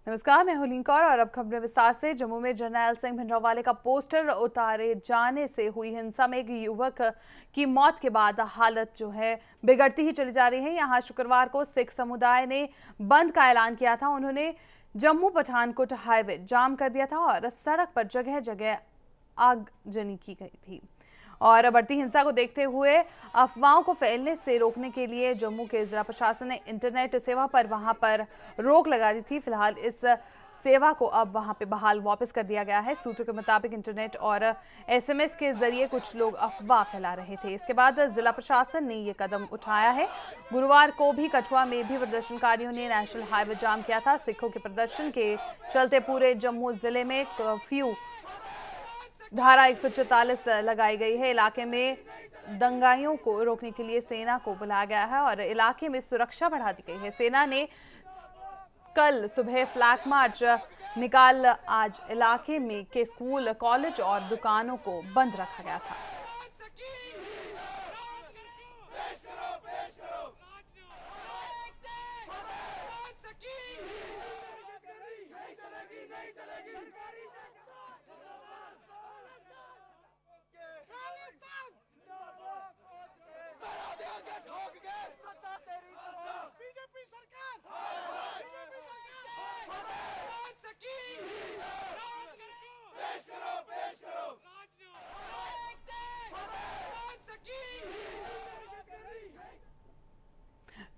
नमस्कार, मैं हूं लिंकौर और अब खबरें विस्तार से। जम्मू में जरनैल सिंह भिंडरांवाले का पोस्टर उतारे जाने से हुई हिंसा में एक युवक की मौत के बाद हालत जो है बिगड़ती ही चली जा रही है। यहां शुक्रवार को सिख समुदाय ने बंद का ऐलान किया था। उन्होंने जम्मू पठानकोट हाईवे जाम कर दिया था और सड़क पर जगह जगह आगजनी की गई थी। और बढ़ती हिंसा को देखते हुए अफवाहों को फैलने से रोकने के लिए जम्मू के जिला प्रशासन ने इंटरनेट सेवा पर वहां पर रोक लगा दी थी। फिलहाल इस सेवा को अब वहां पे बहाल वापस कर दिया गया है। सूत्रों के मुताबिक इंटरनेट और एसएमएस के जरिए कुछ लोग अफवाह फैला रहे थे। इसके बाद जिला प्रशासन ने ये कदम उठाया है। गुरुवार को भी कठुआ में भी प्रदर्शनकारियों ने नेशनल हाईवे जाम किया था। सिखों के प्रदर्शन के चलते पूरे जम्मू जिले में कर्फ्यू धारा 144 लगाई गई है। इलाके में दंगाइयों को रोकने के लिए सेना को बुलाया गया है और इलाके में सुरक्षा बढ़ा दी गई है। सेना ने कल सुबह फ्लैग मार्च निकाल आज इलाके में के स्कूल, कॉलेज और दुकानों को बंद रखा गया था।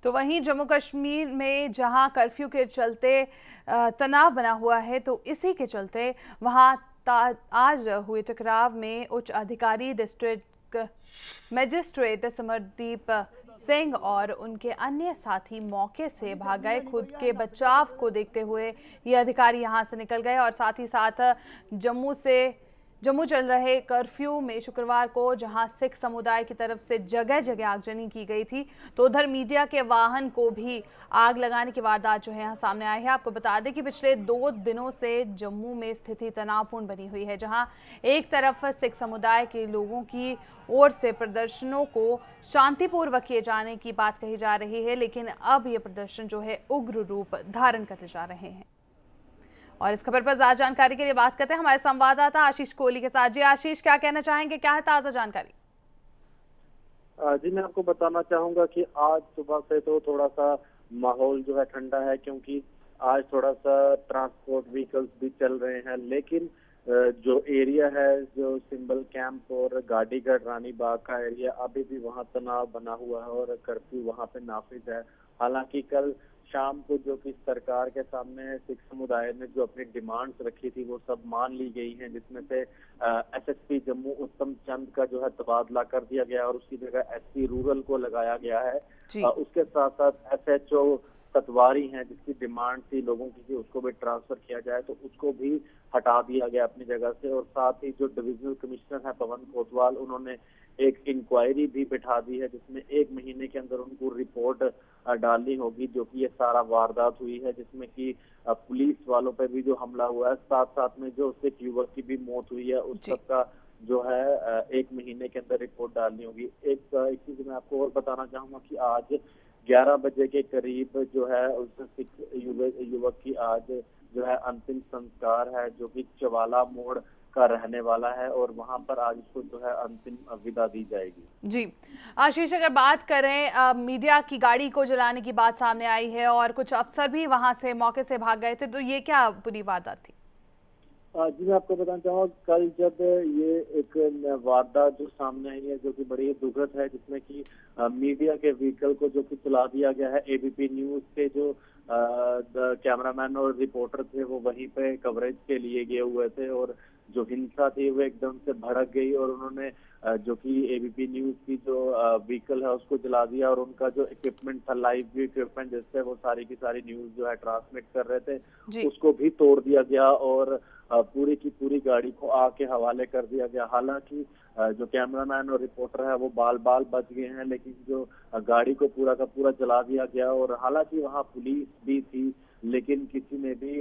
तो वहीं जम्मू कश्मीर में जहां कर्फ्यू के चलते तनाव बना हुआ है, तो इसी के चलते वहां आज हुए टकराव में उच्च अधिकारी डिस्ट्रिक्ट मजिस्ट्रेट सिमरदीप सिंह और उनके अन्य साथी मौके से भाग गए। खुद के बचाव को देखते हुए ये अधिकारी यहां से निकल गए और साथ ही साथ जम्मू चल रहे कर्फ्यू में शुक्रवार को जहां सिख समुदाय की तरफ से जगह जगह आगजनी की गई थी, तो उधर मीडिया के वाहन को भी आग लगाने की वारदात जो है यहाँ सामने आई है। आपको बता दें कि पिछले 2 दिनों से जम्मू में स्थिति तनावपूर्ण बनी हुई है, जहां एक तरफ सिख समुदाय के लोगों की ओर से प्रदर्शनों को शांतिपूर्वक किए जाने की बात कही जा रही है, लेकिन अब ये प्रदर्शन जो है उग्र रूप धारण करते जा रहे हैं। और इस खबर पर ज्यादा जानकारी के लिए बात करते हैं हमारे संवाददाता आशीष कोहली के साथ। जी आशीष, क्या कहना चाहेंगे, क्या है ताजा जानकारी? जी, मैं आपको बताना चाहूंगा कि आज सुबह से तो थोड़ा सा माहौल जो है ठंडा है, क्योंकि आज थोड़ा सा ट्रांसपोर्ट व्हीकल्स भी चल रहे हैं। लेकिन जो एरिया है, जो सिंबल कैंप और गाड़ीगढ़ रानी बाग का एरिया, अभी भी वहाँ तनाव बना हुआ है और कर्फ्यू वहाँ पे नाफिज है। हालांकि कल शाम को जो कि सरकार के सामने सिख समुदाय ने जो अपनी डिमांड्स रखी थी वो सब मान ली गई हैं, जिसमें से एसएसपी जम्मू उत्तम चंद का जो है तबादला कर दिया गया और उसकी जगह एसपी रूरल को लगाया गया है। उसके साथ साथ एसएचओ सतवारी हैं, जिसकी डिमांड थी लोगों की कि उसको भी ट्रांसफर किया जाए, तो उसको भी हटा दिया गया अपनी जगह से। और साथ ही जो डिविजनल कमिश्नर है पवन कोतवाल, उन्होंने एक इंक्वायरी भी बिठा दी है, जिसमें 1 महीने के अंदर उनको रिपोर्ट डालनी होगी जो कि ये सारा वारदात हुई है, जिसमें कि पुलिस वालों पे भी जो हमला हुआ है, साथ साथ में जो सिख युवक की भी मौत हुई है, उस सब का जो है 1 महीने के अंदर रिपोर्ट डालनी होगी। एक चीज मैं आपको और बताना चाहूंगा कि आज 11 बजे के करीब जो है उस सिख युवक की आज जो है अंतिम संस्कार है, जो कि चवाला मोड़ का रहने वाला है और वहां पर आज उसको जो है अंतिम विदा दी जाएगी। जी आशीष, अगर बात करें मीडिया की गाड़ी को जलाने की बात सामने आई है और कुछ अफसर भी वहां से मौके से भाग गए थे, तो ये क्या पूरी वारदात थी? जी, मैं आपको बताना चाहूँगा, कल जब ये एक वारदात जो सामने आई है जो कि बड़ी दुखद है, जिसमें कि मीडिया के व्हीकल को जो कि चला दिया गया है। एबीपी न्यूज के जो कैमरामैन और रिपोर्टर थे वो वहीं पे कवरेज के लिए गए हुए थे और जो हिंसा थी वो एकदम से भड़क गई और उन्होंने जो कि एबीपी न्यूज की जो व्हीकल है उसको जला दिया और उनका जो इक्विपमेंट था, लाइव व्यू इक्विपमेंट, जिससे वो सारी की सारी न्यूज जो है ट्रांसमिट कर रहे थे, उसको भी तोड़ दिया गया और पूरी की पूरी गाड़ी को आग के हवाले कर दिया गया। हालांकि जो कैमरामैन और रिपोर्टर है वो बाल बाल बच गए हैं, लेकिन जो गाड़ी को पूरा का पूरा जला दिया गया। और हालांकि वहाँ पुलिस भी थी लेकिन किसी ने भी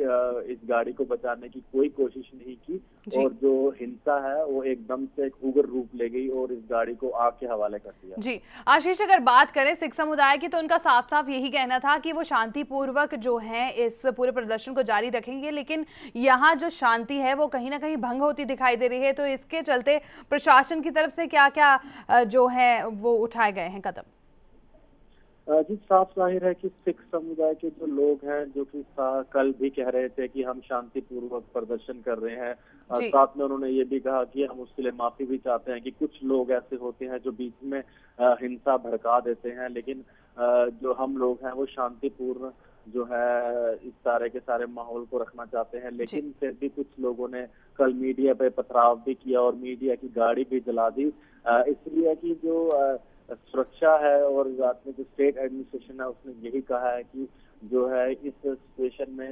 इस गाड़ी को बचाने की कोई कोशिश नहीं की जी। और जो हिंसा है वो एकदम से एक उग्र रूप ले गई और इस गाड़ी को आग के हवाले कर दिया। जी आशीष, अगर बात करें सिख समुदाय की तो उनका साफ साफ यही कहना था कि वो शांतिपूर्वक जो है इस पूरे प्रदर्शन को जारी रखेंगे, लेकिन यहाँ जो शांति है वो कहीं ना कहीं भंग होती दिखाई दे रही है। तो इसके चलते प्रशासन की तरफ से क्या क्या जो है वो उठाए गए हैं कदम? जी साफ जाहिर है कि सिख समुदाय के जो लोग हैं जो कि कल भी कह रहे थे कि हम शांतिपूर्वक प्रदर्शन कर रहे हैं, साथ में उन्होंने ये भी कहा कि हम उसके लिए माफी भी चाहते हैं कि कुछ लोग ऐसे होते हैं जो बीच में हिंसा भड़का देते हैं, लेकिन जो हम लोग हैं वो शांतिपूर्ण जो है इस सारे के सारे माहौल को रखना चाहते हैं। लेकिन फिर भी कुछ लोगों ने कल मीडिया पे पथराव भी किया और मीडिया की गाड़ी भी जला दी, इसलिए कि जो सुरक्षा है और साथ में जो स्टेट एडमिनिस्ट्रेशन है उसने यही कहा है कि जो है इस सिचुएशन में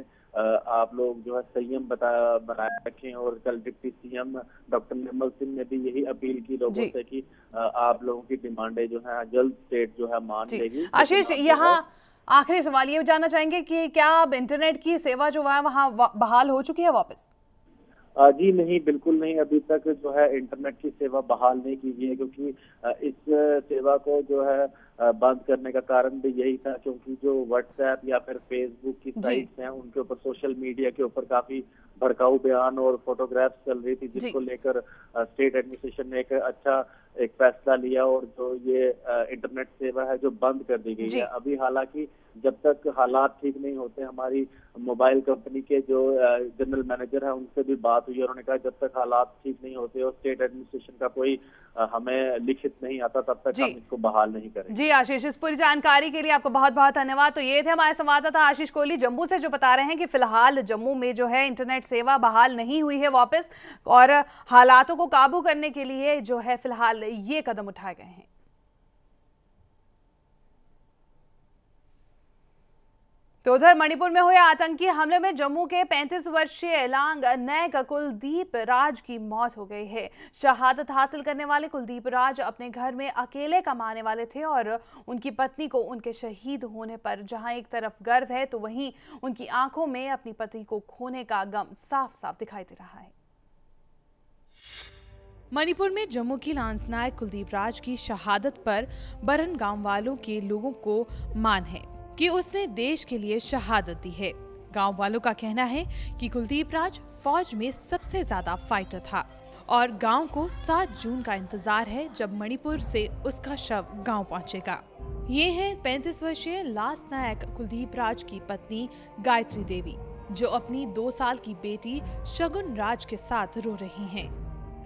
आप लोग जो है संयम बनाए रखें। और कल deputy CM doctor Nirmal Singh ने भी यही अपील की लोगों से कि आप लोगों की डिमांडें जो है जल्द स्टेट जो है मान लेगी। आशीष, यहाँ आखिरी सवाल ये जानना चाहेंगे कि क्या अब इंटरनेट की सेवा जो है वहाँ बहाल हो चुकी है वापस? जी नहीं, बिल्कुल नहीं, अभी तक जो है इंटरनेट की सेवा बहाल नहीं की गई है, क्योंकि इस सेवा को जो है बंद करने का कारण भी यही था क्योंकि जो व्हाट्सएप या फिर फेसबुक की साइट्स हैं उनके ऊपर, सोशल मीडिया के ऊपर काफी भड़काऊ बयान और फोटोग्राफ्स चल रही थी, जिसको लेकर स्टेट एडमिनिस्ट्रेशन ने एक फैसला लिया और जो ये इंटरनेट सेवा है जो बंद कर दी गई है। अभी हालांकि जब तक हालात ठीक नहीं होते, हमारी मोबाइल कंपनी के जो जनरल मैनेजर है उनसे भी बात हुई, उन्होंने कहा जब तक हालात ठीक नहीं होते और स्टेट एडमिनिस्ट्रेशन का कोई हमें लिखित नहीं आता तब तक हम इसको बहाल नहीं करेंगे। जी आशीष, इस पूरी जानकारी के लिए आपको बहुत बहुत धन्यवाद। तो ये थे हमारे संवाददाता आशीष कोहली जम्मू से, जो बता रहे हैं कि फिलहाल जम्मू में जो है इंटरनेट सेवा बहाल नहीं हुई है वापस, और हालातों को काबू करने के लिए जो है फिलहाल ये कदम उठाए गए हैं। तो उधर मणिपुर में हुए आतंकी हमले में जम्मू के 35 वर्षीय लांग नायक कुलदीप राज की मौत हो गई है। शहादत हासिल करने वाले कुलदीप राज अपने घर में अकेले कमाने वाले थे और उनकी पत्नी को उनके शहीद होने पर जहां एक तरफ गर्व है तो वहीं उनकी आंखों में अपनी पति को खोने का गम साफ साफ दिखाई दे रहा है। मणिपुर में जम्मू की लांस नायक कुलदीप राज की शहादत पर बरन गांव वालों के लोगों को मान है कि उसने देश के लिए शहादत दी है। गांव वालों का कहना है कि कुलदीप राज फौज में सबसे ज्यादा फाइटर था और गांव को 7 जून का इंतजार है जब मणिपुर से उसका शव गांव पहुंचेगा। ये है 35 वर्षीय लांस नायक कुलदीप राज की पत्नी गायत्री देवी, जो अपनी 2 साल की बेटी शगुन राज के साथ रो रही हैं।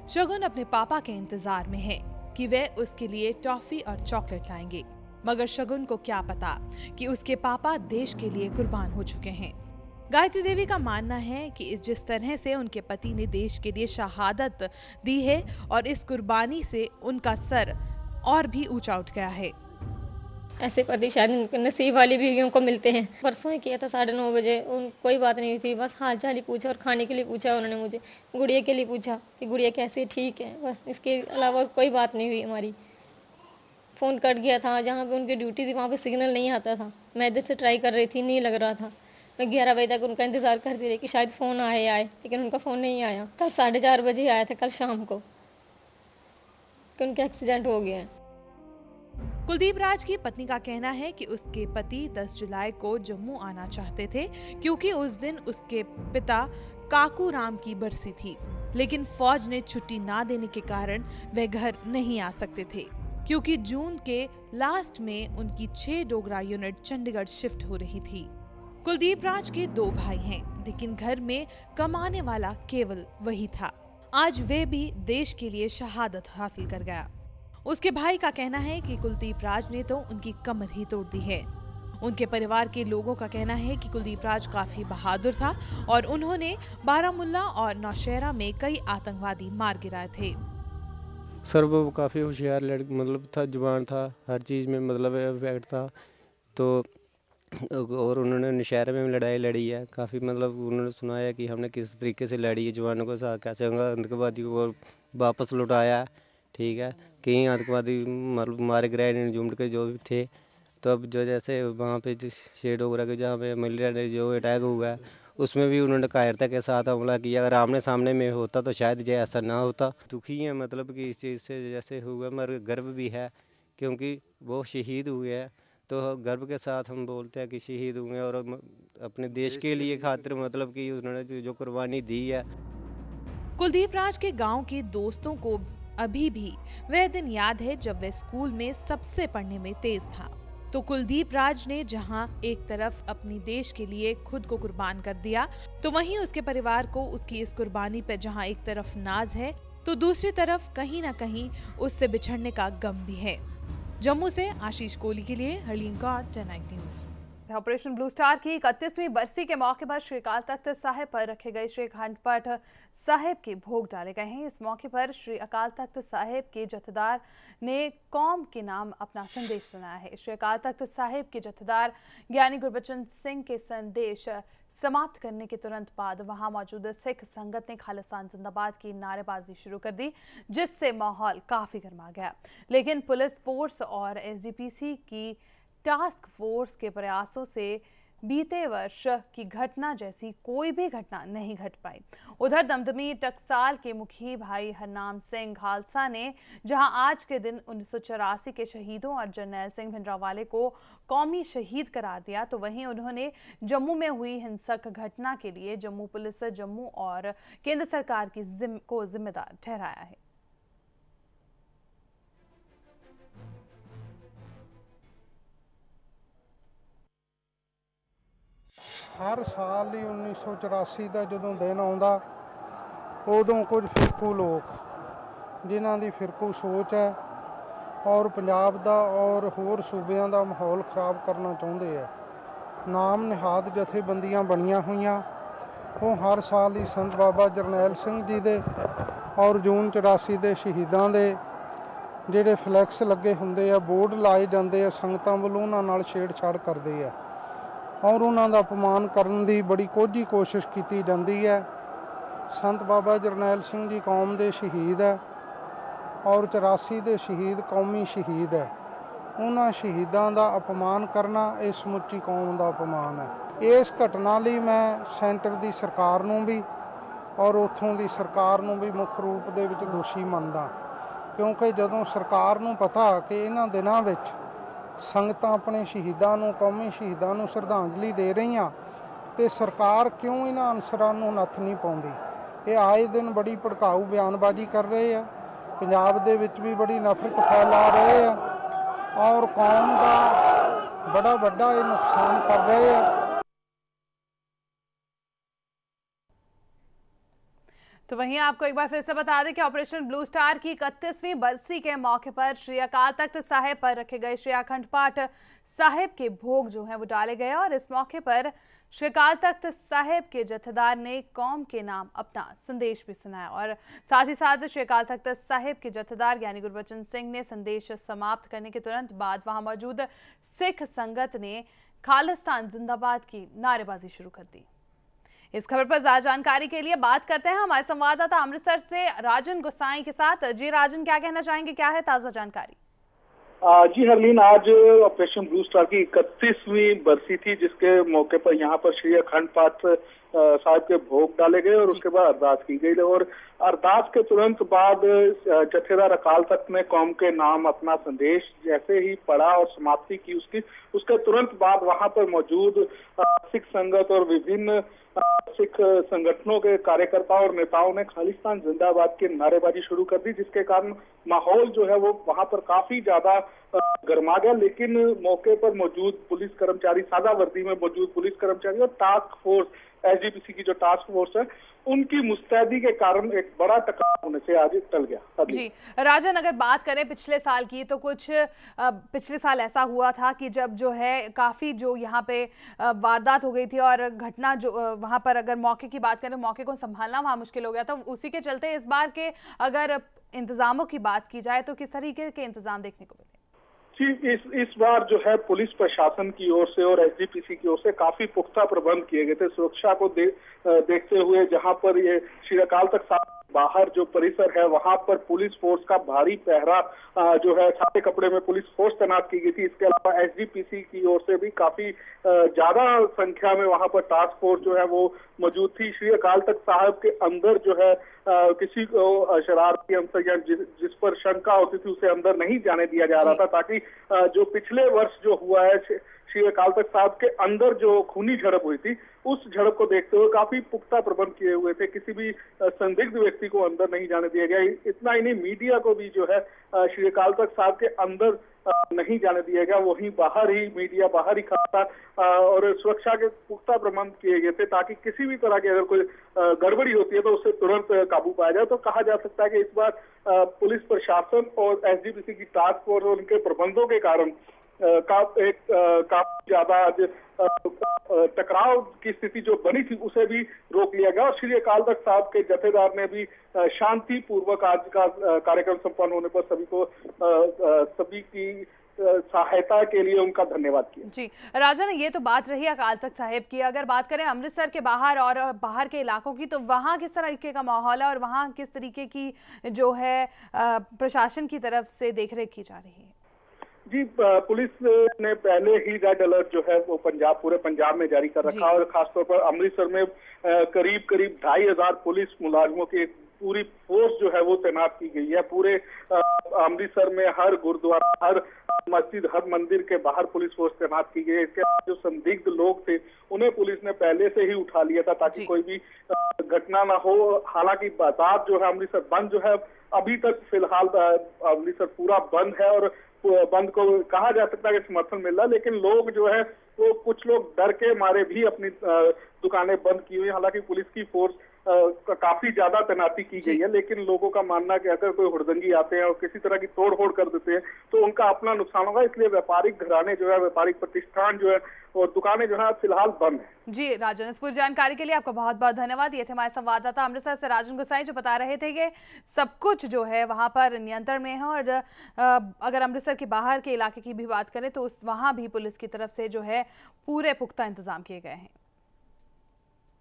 शगुन अपने पापा के इंतजार में है कि वे उसके लिए टॉफी और चॉकलेट लाएंगे, मगर शगुन को क्या पता कि उसके पापा देश के लिए कुर्बान हो चुके हैं। गायत्री देवी का मानना है कि जिस तरह से उनके पति ने देश के लिए शहादत दी है और इस कुर्बानी से उनका सर और भी ऊंचा उठ गया है। ऐसे पति शायद नसीब वाली बीवियों को मिलते हैं। परसों ही किया था 9:30 बजे, कोई बात नहीं थी, बस हाल चाल ही पूछा और खाने के लिए पूछा उन्होंने मुझे, गुड़िया के लिए पूछा कि गुड़िया कैसे, ठीक है, बस इसके अलावा कोई बात नहीं हुई हमारी। फ़ोन कट गया था, जहाँ पे उनकी ड्यूटी थी वहाँ पे सिग्नल नहीं आता था। मैं इधर से ट्राई कर रही थी, नहीं लग रहा था। मैं 11 बजे तक उनका इंतज़ार करती रही कि शायद फ़ोन आए, लेकिन उनका फ़ोन नहीं आया। कल 4:30 बजे आया था, कल शाम को, कि उनका एक्सीडेंट हो गया है। कुलदीप राज की पत्नी का कहना है कि उसके पति 10 जुलाई को जम्मू आना चाहते थे क्योंकि उस दिन उसके पिता काकू राम की बरसी थी, लेकिन फौज ने छुट्टी ना देने के कारण वे घर नहीं आ सकते थे क्योंकि जून के लास्ट में उनकी 6 डोगरा यूनिट चंडीगढ़ शिफ्ट हो रही थी। कुलदीप राज के 2 भाई हैं, लेकिन घर में कमाने वाला केवल वही था। आज वे भी देश के लिए शहादत हासिल कर गया। उसके भाई का कहना है कि कुलदीप राज ने तो उनकी कमर ही तोड़ दी है। उनके परिवार के लोगों का कहना है कि कुलदीप राज काफी बहादुर था और उन्होंने बारामुल्ला और नौशहरा में कई आतंकवादी मार गिराए थे। सर वो काफ़ी होशियार मतलब था, जुबान था, हर चीज़ में मतलब इफेक्ट था। तो और उन्होंने नौशहरा में लड़ाई लड़ी है काफ़ी, मतलब उन्होंने सुनाया कि हमने किस तरीके से लड़ी है, जवानों के साथ कैसे आतंकवादियों को वापस लौटाया। ठीक है, कई आतंकवादी मतलब मारे गिराए झुंड के जो भी थे, तो अब जो जैसे वहाँ पे शेड वगैरह के जहाँ पे मलेरिया जो अटैक हुआ है उसमें भी उन्होंने कायरता के साथ हमला किया। अगर आमने सामने में होता तो शायद ये ऐसा ना होता। दुखी है मतलब कि इस चीज़ से जैसे हुआ, मगर गर्व भी है क्योंकि वो शहीद हुए हैं। तो गर्व के साथ हम बोलते हैं कि शहीद हुए और अपने देश के लिए खातिर मतलब कि उन्होंने जो कुर्बानी दी है। कुलदीप राज के गांव के दोस्तों को अभी भी वह दिन याद है जब वह स्कूल में सबसे पढ़ने में तेज था। तो कुलदीप राज ने जहां एक तरफ अपनी देश के लिए खुद को कुर्बान कर दिया, तो वहीं उसके परिवार को उसकी इस कुर्बानी पर जहां एक तरफ नाज है तो दूसरी तरफ कहीं न कहीं उससे बिछड़ने का गम भी है। जम्मू से आशीष कोहली के लिए Harleen Kaur, 10 news. Operation blue star की 31वीं बरसी के मौके पर श्री अकाल तख्त साहिब पर रखे गए श्री अखंड पाठ साहिब के भोग डाले गए हैं। इस मौके पर श्री अकाल तख्त साहिब के जथेदार ने कौम के नाम अपना संदेश सुनाया है। श्री अकाल तख्त साहिब के जथेदार ज्ञानी गुरबचन सिंह के संदेश समाप्त करने के तुरंत बाद वहां मौजूद सिख संगत ने खालिस्तान जिंदाबाद की नारेबाजी शुरू कर दी, जिससे माहौल काफी गर्मा गया। लेकिन पुलिस फोर्स और एसजीपीसी की टास्क फोर्स के प्रयासों से बीते वर्ष की घटना जैसी कोई भी घटना नहीं घट पाई। उधर दमदमी टकसाल के मुखी भाई हरनाम सिंह खालसा ने जहां आज के दिन 1984 के शहीदों और जरनैल सिंह भिंडरावाले को कौमी शहीद करार दिया, तो वहीं उन्होंने जम्मू में हुई हिंसक घटना के लिए जम्मू पुलिस, जम्मू और केंद्र सरकार को जिम्मेदार ठहराया है। हर साल ही 1984 का जो दिन आता उदों कुछ फिरकू लोग जिन्हां दी फिरकू सोच है और पंजाब दा और होर सूबियां दा माहौल खराब करना चाहते हैं। नाम निहाद जथेबंदियां बनिया हुई वो हर साल ही संत बाबा जरनैल सिंह जी दे और जून 84 के शहीदों के ਜਿਹੜੇ फ्लैक्स लगे होंगे, बोर्ड लाए जाते हैं, संगतां वालों उन्हां नाल छेड़छाड़ करते हैं और उन्हों का अपमान करने की बड़ी कोझी कोशिश की जाती है। संत बाबा जरनैल सिंह जी कौम के शहीद है और 84 के शहीद कौमी शहीद है। उन्होंने शहीदों का अपमान करना ये समुची कौम का अपमान है। इस घटना लिए मैं सेंटर की सरकार नूं भी और उत्थों की सरकार नूं भी मुख्य रूप दे विच दोषी मनदा, क्योंकि जदों सरकार नूं पता कि इन्हां दिनां विच संगतां अपने शहीदों नूं, कौमी शहीदों नूं श्रद्धांजलि दे रही तो सरकार क्यों इन्हां अनसरां नूं नत्थ नहीं पाउंदी। ये आए दिन बड़ी भड़काऊ बयानबाजी कर रहे हैं, पंजाब दे विच भी बड़ी नफरत फैला रहे हैं और कौम का बड़ा वड्डा ये नुकसान कर रहे हैं। तो वहीं आपको एक बार फिर से बता दें कि ऑपरेशन ब्लू स्टार की 31वीं बरसी के मौके पर श्री अकाल तख्त साहिब पर रखे गए श्री अखंड पाठ साहिब के भोग जो हैं वो डाले गए और इस मौके पर श्री अकाल तख्त साहिब के जथेदार ने कौम के नाम अपना संदेश भी सुनाया और साथ ही साथ श्री अकाल तख्त साहिब के जथेदार यानी गुरबचन सिंह ने संदेश समाप्त करने के तुरंत बाद वहां मौजूद सिख संगत ने खालिस्तान जिंदाबाद की नारेबाजी शुरू कर दी। इस खबर पर ज्यादा जानकारी के लिए बात करते हैं हमारे संवाददाता अमृतसर से राजन गोसाई के साथ। जी राजन, क्या कहना चाहेंगे, क्या है ताजा जानकारी? जी हरलीन, आज ऑपरेशन ब्लू स्टार की 31वीं बरसी थी, जिसके मौके पर यहाँ पर श्री अखंड पाठ साहिब के भोग डाले गए और उसके बाद अरदास की गई और अरदास के तुरंत बाद जथेदार अकाल तख्त ने कौम के नाम अपना संदेश जैसे ही पढ़ा और समाप्ति की उसके तुरंत बाद वहां पर मौजूद सिख संगत और विभिन्न सिख संगठनों के कार्यकर्ताओं और नेताओं ने खालिस्तान जिंदाबाद की नारेबाजी शुरू कर दी, जिसके कारण माहौल जो है वो वहां पर काफी ज्यादा गर्मा गया। लेकिन मौके पर मौजूद पुलिस कर्मचारी, सादा वर्दी में मौजूद पुलिस कर्मचारी और टास्क फोर्स, एसजीपीसी की जो टास्क फोर्स है, उनकी मुस्तैदी के कारण एक बड़ा टकराव होने से आज टल गया। जी राजन, अगर बात करें पिछले साल की तो कुछ पिछले साल ऐसा हुआ था कि जब जो है काफ़ी जो यहाँ पे वारदात हो गई थी और घटना जो वहाँ पर अगर मौके की बात करें, मौके को संभालना वहाँ मुश्किल हो गया था। उसी के चलते इस बार के अगर इंतजामों की बात की जाए तो किस तरीके के इंतजाम देखने को मिले? जी इस बार जो है पुलिस प्रशासन की ओर से और एसजीपीसी की ओर से काफी पुख्ता प्रबंध किए गए थे सुरक्षा को देखते हुए। जहां पर ये श्री अकाल तख्त साहिब बाहर जो परिसर है वहां पर पुलिस फोर्स का भारी पहरा जो है सादे कपड़े में पुलिस फोर्स तैनात की गई थी। इसके अलावा एसजीपीसी की ओर से भी काफी ज्यादा संख्या में वहां पर टास्क फोर्स जो है वो मौजूद थी। श्री अकाल तख्त साहिब के अंदर जो है किसी को शरारती अंसर या जिस पर शंका होती थी उसे अंदर नहीं जाने दिया जा रहा था, ताकि जो पिछले वर्ष जो हुआ है श्री अकाल तख्त साहिब के अंदर जो खूनी झड़प हुई थी उस झड़प को देखते हुए काफी पुख्ता प्रबंध किए हुए थे। किसी भी संदिग्ध व्यक्ति को अंदर नहीं जाने दिया गया। इतना ही नहीं, मीडिया को भी जो है श्री अकाल तख्त साहिब के अंदर नहीं जाने दिया गया। वहीं बाहर ही मीडिया बाहर ही खड़ा था और सुरक्षा के पुख्ता प्रबंध किए गए थे ताकि किसी भी तरह की अगर कोई गड़बड़ी होती है तो उससे तुरंत काबू पाया जाए। तो कहा जा सकता है कि इस बार पुलिस प्रशासन और एसजीपीसी की टास्क फोर्स और उनके प्रबंधों के कारण काफी ज्यादा टकराव की स्थिति जो बनी थी उसे भी रोक लिया गया और श्री अकाल तख्त साहिब के जथेदार ने भी शांति पूर्वक आज का कार्यक्रम संपन्न होने पर सभी की सहायता के लिए उनका धन्यवाद किया। जी राजन, ये तो बात रही अकाल तख्त साहिब की। अगर बात करें अमृतसर के बाहर और बाहर के इलाकों की, तो वहाँ किस तरीके का माहौल है और वहाँ किस तरीके की जो है प्रशासन की तरफ से देखरेख की जा रही है? जी, पुलिस ने पहले ही रेड अलर्ट जो है वो पूरे पंजाब में जारी कर रखा और खासतौर पर अमृतसर में करीब 2500 पुलिस मुलाजिमों की पूरी फोर्स जो है वो तैनात की गई है। पूरे अमृतसर में हर गुरुद्वारा, हर मस्जिद, हर मंदिर के बाहर पुलिस फोर्स तैनात की गई है। इसके जो संदिग्ध लोग थे उन्हें पुलिस ने पहले से ही उठा लिया था ताकि कोई भी घटना ना हो। हालांकि बाजार जो है अमृतसर बंद जो है, अभी तक फिलहाल अमृतसर पूरा बंद है और बंद को कहा जा सकता है कि समर्थन मिल रहा है, लेकिन लोग जो है वो कुछ लोग डर के मारे भी अपनी दुकानें बंद की हुई। हालांकि पुलिस की फोर्स काफी ज्यादा तैनाती की गई है, लेकिन लोगों का मानना है कि अगर कोई हुड़दंगी आते हैं और किसी तरह की तोड़-फोड़ कर देते हैं तो उनका अपना नुकसान होगा। इसलिए व्यापारिक घराने जो है, व्यापारिक प्रतिष्ठान जो है और दुकानें जो है फिलहाल बंद है। जी राजन, इस पूरी जानकारी के लिए आपका बहुत बहुत धन्यवाद। ये थे हमारे संवाददाता अमृतसर से राजन गोसाई, जो बता रहे थे कि सब कुछ जो है वहां पर नियंत्रण में है। और अगर अमृतसर के बाहर के इलाके की भी बात करें तो वहां भी पुलिस की तरफ से जो है पूरे पुख्ता इंतजाम किए गए हैं।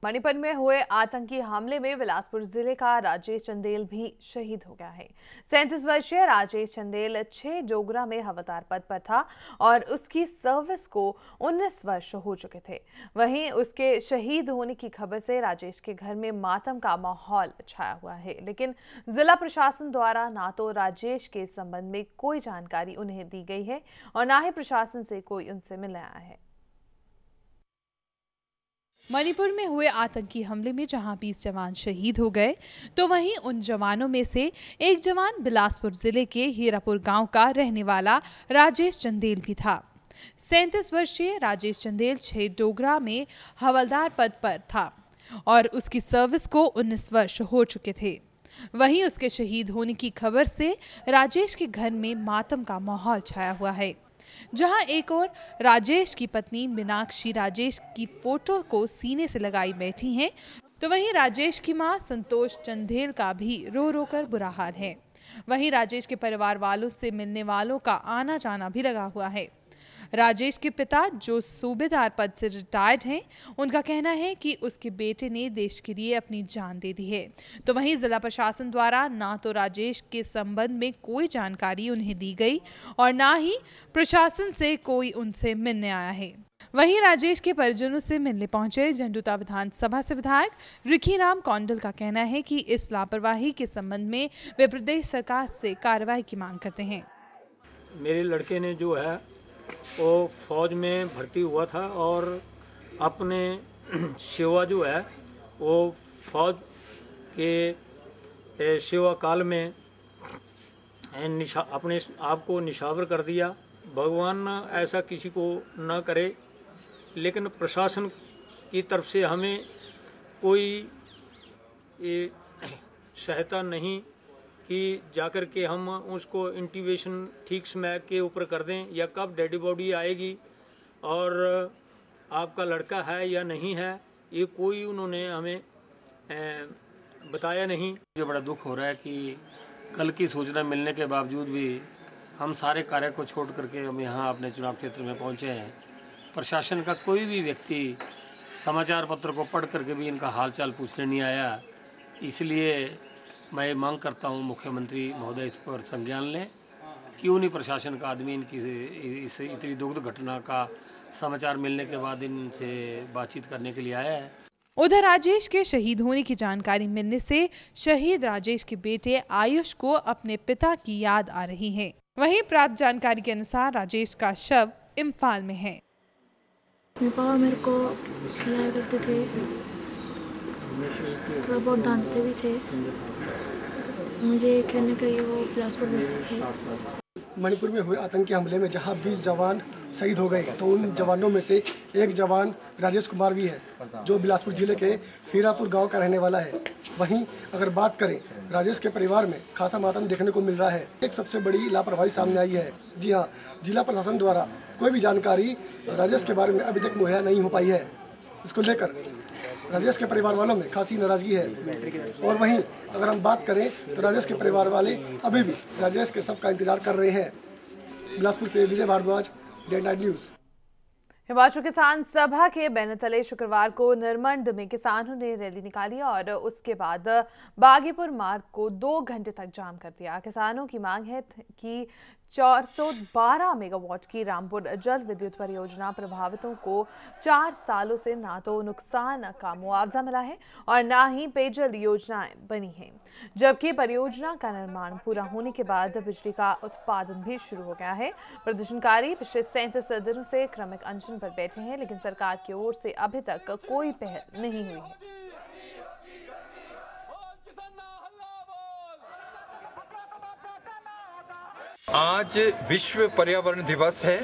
मणिपुर में हुए आतंकी हमले में बिलासपुर जिले का राजेश चंदेल भी शहीद हो गया है। 37 वर्षीय राजेश चंदेल 6 डोगरा में हवलदार पद पर था और उसकी सर्विस को 19 वर्ष हो चुके थे। वहीं उसके शहीद होने की खबर से राजेश के घर में मातम का माहौल छाया हुआ है, लेकिन जिला प्रशासन द्वारा ना तो राजेश के संबंध में कोई जानकारी उन्हें दी गई है और ना ही प्रशासन से कोई उनसे मिलने आया है। मणिपुर में हुए आतंकी हमले में जहां 20 जवान शहीद हो गए, तो वहीं उन जवानों में से एक जवान बिलासपुर जिले के हीरापुर गांव का रहने वाला राजेश चंदेल भी था। 37 वर्षीय राजेश चंदेल 6 डोगरा में हवलदार पद पर था और उसकी सर्विस को 19 वर्ष हो चुके थे। वहीं उसके शहीद होने की खबर से राजेश के घर में मातम का माहौल छाया हुआ है। जहां एक और राजेश की पत्नी मीनाक्षी राजेश की फोटो को सीने से लगाई बैठी हैं, तो वहीं राजेश की मां संतोष चंदेल का भी रो रो कर बुरा हाल है। वहीं राजेश के परिवार वालों से मिलने वालों का आना जाना भी लगा हुआ है। राजेश के पिता, जो सूबेदार पद से रिटायर्ड हैं, उनका कहना है कि उसके बेटे ने देश के लिए अपनी जान दे दी है। तो वहीं जिला प्रशासन द्वारा ना तो राजेश के संबंध में कोई जानकारी उन्हें दी गई और ना ही प्रशासन से कोई उनसे मिलने आया है। वहीं राजेश के परिजनों से मिलने पहुंचे झंडूता विधानसभा से विधायक रिखीराम कौंडल का कहना है कि इस लापरवाही के संबंध में वे प्रदेश सरकार से कार्रवाई की मांग करते हैं। मेरे लड़के ने जो है वो फौज में भर्ती हुआ था और अपने सेवा जो है वो फौज के सेवा काल में अपने आप को निशावर कर दिया। भगवान ऐसा किसी को न करे, लेकिन प्रशासन की तरफ से हमें कोई सहायता नहीं कि जाकर के हम उसको इंटीवेशन ठीक समय के ऊपर कर दें या कब डेड बॉडी आएगी और आपका लड़का है या नहीं है, ये कोई उन्होंने हमें बताया नहीं। मुझे बड़ा दुख हो रहा है कि कल की सूचना मिलने के बावजूद भी हम सारे कार्य को छोड़ करके हम यहाँ अपने चुनाव क्षेत्र में पहुँचे हैं। प्रशासन का कोई भी व्यक्ति समाचार पत्र को पढ़ करके भी इनका हालचाल पूछने नहीं आया। इसलिए मैं मांग करता हूं मुख्यमंत्री महोदय इस पर संज्ञान लें। क्यों नहीं प्रशासन का आदमी इनकी इस इतनी दुखद घटना का समाचार मिलने के बाद इनसे बातचीत करने के लिए आया है। उधर राजेश के शहीद होने की जानकारी मिलने से शहीद राजेश के बेटे आयुष को अपने पिता की याद आ रही है। वहीं प्राप्त जानकारी के अनुसार राजेश का शव इम्फाल में है। मेरे पापा मेरे को सिलाया करते थे, थोड़ा बहुत डांटते भी थे। मुझे खेलने के लिए वो बिलासपुर भेजते थे। मणिपुर में हुए आतंकी हमले में जहां 20 जवान शहीद हो गए, तो उन जवानों में से एक जवान राजेश कुमार भी है, जो बिलासपुर जिले के हीरापुर गांव का रहने वाला है। वहीं अगर बात करें, राजेश के परिवार में खासा मातम देखने को मिल रहा है। एक सबसे बड़ी लापरवाही सामने आई है। जी हां, जिला प्रशासन द्वारा कोई भी जानकारी राजेश के बारे में अभी तक मुहैया नहीं हो पाई है। इसको लेकर राजेश के परिवार वालों में खासी नाराजगी है। और वहीं अगर हम बात करें तो राजेश के परिवार वाले अभी भी राजेश के शव का इंतजार कर रहे हैं। बिलासपुर से Vijay Bharadwaj, day night news. Himachal Kisan Sabha के बैनर तले शुक्रवार को निरमंड में किसानों ने रैली निकाली और उसके बाद बागीपुर मार्ग को 2 घंटे तक जाम कर दिया। किसानों की मांग है कि 412 मेगावाट की रामपुर जल विद्युत परियोजना प्रभावितों को 4 सालों से ना तो नुकसान का मुआवजा मिला है और ना ही पेयजल योजनाएं बनी हैं, जबकि परियोजना का निर्माण पूरा होने के बाद बिजली का उत्पादन भी शुरू हो गया है। प्रदर्शनकारी पिछले 37 दिनों से क्रमिक अनशन पर बैठे हैं, लेकिन सरकार की ओर से अभी तक कोई पहल नहीं हुई है। आज विश्व पर्यावरण दिवस है।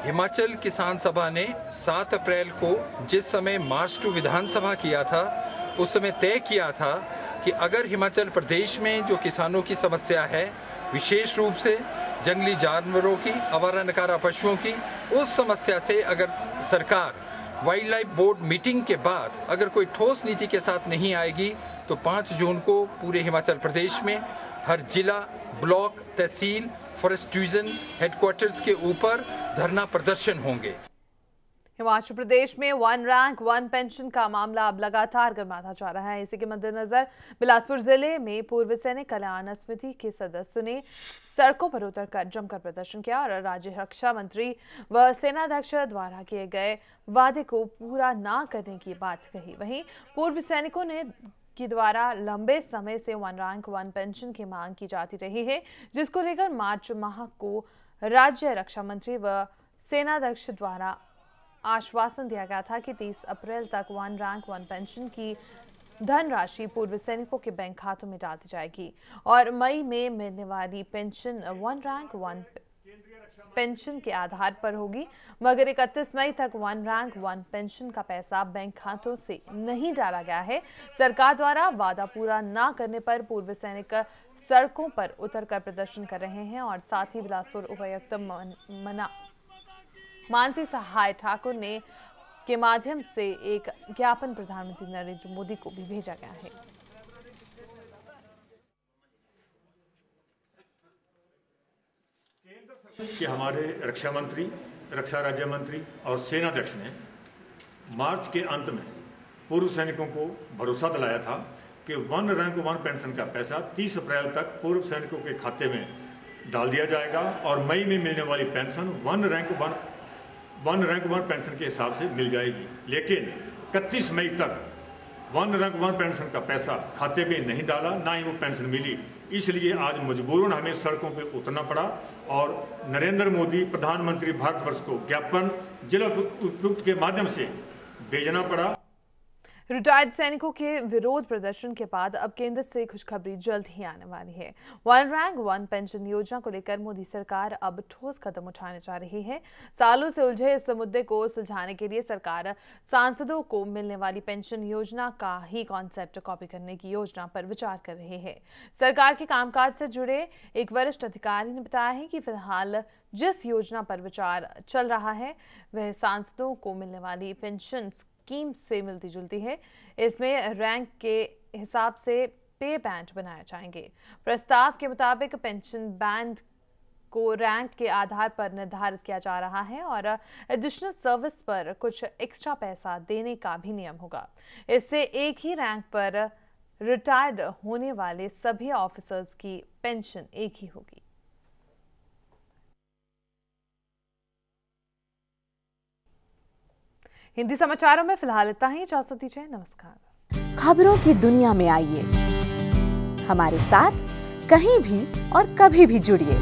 हिमाचल किसान सभा ने 7 अप्रैल को जिस समय मार्च टू विधानसभा किया था, उस समय तय किया था कि अगर हिमाचल प्रदेश में जो किसानों की समस्या है, विशेष रूप से जंगली जानवरों की, आवारा नकारा पशुओं की, उस समस्या से अगर सरकार वाइल्ड लाइफ बोर्ड मीटिंग के बाद अगर कोई ठोस नीति के साथ नहीं आएगी, तो 5 जून को पूरे हिमाचल प्रदेश में हर जिला, ब्लॉक, तहसील, फॉरेस्ट डिवीजन हेडक्वार्टर्स के ऊपर धरना प्रदर्शन होंगे। हिमाचल प्रदेश में 1 रैंक 1 पेंशन का मामला अब लगातार गर्माता जा रहा है। इसी के मद्देनजर बिलासपुर जिले में पूर्व सैनिक कल्याण समिति के सदस्यों ने सड़कों पर उतरकर जमकर प्रदर्शन किया और राज्य रक्षा मंत्री व सेनाध्यक्ष द्वारा किए गए वादे को पूरा न करने की बात कही। वहीं पूर्व सैनिकों ने के द्वारा लंबे समय से 1 रैंक 1 पेंशन की मांग की जाती रही है, जिसको लेकर मार्च माह को राज्य रक्षा मंत्री व सेनाध्यक्ष द्वारा आश्वासन दिया गया था कि 30 अप्रैल तक 1 रैंक 1 पेंशन की धनराशि पूर्व सैनिकों के बैंक खातों में डाली जाएगी और मई में मिलने वाली पेंशन 1 रैंक 1 पेंशन के आधार पर होगी, मगर 31 मई तक 1 रैंक 1 पेंशन का पैसा बैंक खातों से नहीं डाला गया है। सरकार द्वारा वादा पूरा न करने पर पूर्व सैनिक सड़कों पर उतरकर प्रदर्शन कर रहे हैं और साथ ही बिलासपुर उपायुक्त मानसी सहाय ठाकुर ने के माध्यम से एक ज्ञापन प्रधानमंत्री नरेंद्र मोदी को भी भेजा गया है। कि हमारे रक्षा मंत्री, रक्षा राज्य मंत्री और सेनाध्यक्ष ने मार्च के अंत में पूर्व सैनिकों को भरोसा दिलाया था कि 1 रैंक 1 पेंशन का पैसा 30 अप्रैल तक पूर्व सैनिकों के खाते में डाल दिया जाएगा और मई में मिलने वाली पेंशन 1 रैंक 1 पेंशन के हिसाब से मिल जाएगी। लेकिन 31 मई तक 1 रैंक 1 पेंशन का पैसा खाते में नहीं डाला, ना ही वो पेंशन मिली। इसलिए आज मजबूरन हमें सड़कों पर उतरना पड़ा और नरेंद्र मोदी प्रधानमंत्री भारतवर्ष को ज्ञापन जिला उपायुक्त के माध्यम से भेजना पड़ा। रिटायर्ड सैनिकों के विरोध प्रदर्शन के बाद अब केंद्र से खुशखबरी जल्द ही आने वाली है। 1 रैंक 1 पेंशन योजना को लेकर मोदी सरकार अब ठोस कदम उठाने जा रही है। सालों से उलझे इस मुद्दे को सुलझाने के लिए सरकार सांसदों को मिलने वाली पेंशन योजना का ही कॉन्सेप्ट कॉपी करने की योजना पर विचार कर रही है। सरकार के कामकाज से जुड़े एक वरिष्ठ अधिकारी ने बताया है कि फिलहाल जिस योजना पर विचार चल रहा है वह सांसदों को मिलने वाली पेंशन स्कीम से मिलती जुलती है। इसमें रैंक के हिसाब से पे बैंड बनाए जाएंगे। प्रस्ताव के मुताबिक पेंशन बैंड को रैंक के आधार पर निर्धारित किया जा रहा है और एडिशनल सर्विस पर कुछ एक्स्ट्रा पैसा देने का भी नियम होगा। इससे एक ही रैंक पर रिटायर्ड होने वाले सभी ऑफिसर्स की पेंशन एक ही होगी। हिंदी समाचारों में फिलहाल इतना ही। इजाजत दीजिए, नमस्कार। खबरों की दुनिया में आइए, हमारे साथ कहीं भी और कभी भी जुड़िए।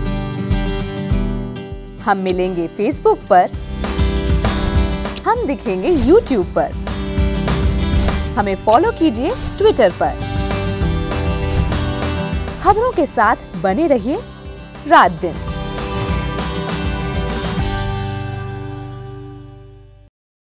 हम मिलेंगे फेसबुक पर, हम दिखेंगे यूट्यूब पर, हमें फॉलो कीजिए ट्विटर पर। खबरों के साथ बने रहिए रात दिन।